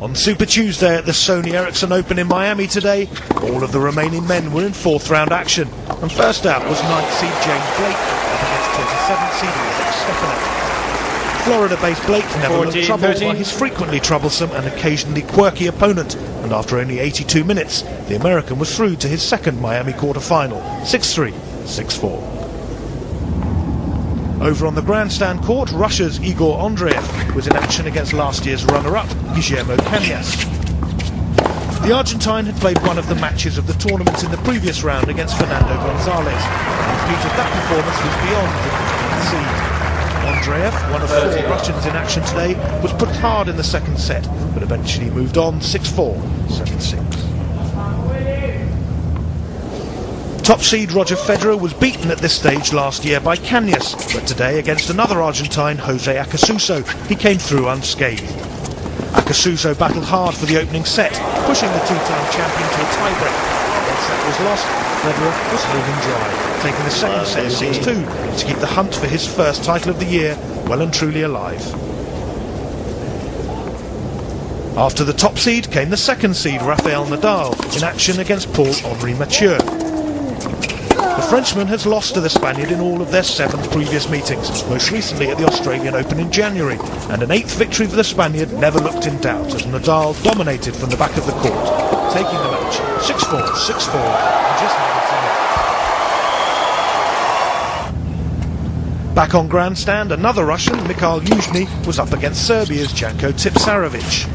On Super Tuesday at the Sony Ericsson Open in Miami today, all of the remaining men were in fourth round action. And first out was 9th seed James Blake up against 27th seed Alex Stefanek. Florida-based Blake never looked troubled by his frequently troublesome and occasionally quirky opponent. And after only 82 minutes, the American was through to his second Miami quarter-final, 6-3, 6-4. Over on the grandstand court, Russia's Igor Andreev was in action against last year's runner-up, Guillermo Cañas. The Argentine had played one of the matches of the tournament in the previous round against Fernando Gonzalez, and repeated that performance was beyond the 15th seed. Andreev, one of 4 Russians in action today, was put hard in the second set, but eventually moved on 6-4, 7-6. Top seed Roger Federer was beaten at this stage last year by Cañas, but today against another Argentine, Jose Acasuso, he came through unscathed. Acasuso battled hard for the opening set, pushing the two-time champion to a tiebreak. Once that was lost, Federer was holding dry, taking the second set 6-2 to keep the hunt for his first title of the year well and truly alive. After the top seed came the second seed, Rafael Nadal, in action against Paul-Henri Mathieu. The Frenchman has lost to the Spaniard in all of their 7 previous meetings, most recently at the Australian Open in January, and an 8th victory for the Spaniard never looked in doubt as Nadal dominated from the back of the court, taking the match 6-4, 6-4, and just handed to him. Back on grandstand, another Russian, Mikhail Yuzhny, was up against Serbia's Janko Tipsarevic.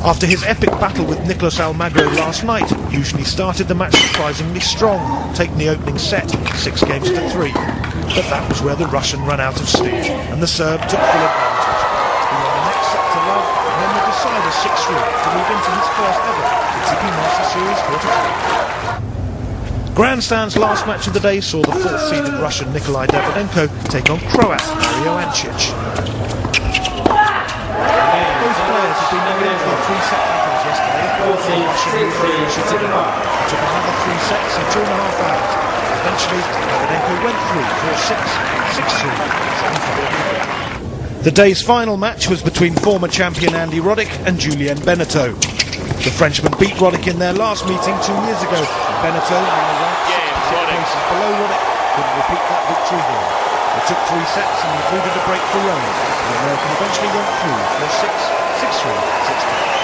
After his epic battle with Nicolas Almagro last night, Yuzhny started the match surprisingly strong, taking the opening set 6 games to 3. But that was where the Russian ran out of steam, and the Serb took full advantage. He won the next set to love, and then the decider 6-3 to move into his first ever ATP Master Series quarter-final. Grandstand's last match of the day saw the 4th-seeded Russian Nikolai Davydenko take on Croat Mario Ancic. Both players have been nominated for 3-set battles yesterday. Both the Russian initiative took another 3 sets in 2.5 hours. Eventually, Davydenko went through 4-6, 6-3, 7-4. The day's final match was between former champion Andy Roddick and Julien Benneteau. The Frenchman beat Roddick in their last meeting 2 years ago. Benneteau, now ranked 66 places below Roddick, couldn't repeat that victory here. It took 3 sets and included a breakthrough run. The American eventually went through 4-6, 6-3, 6-2.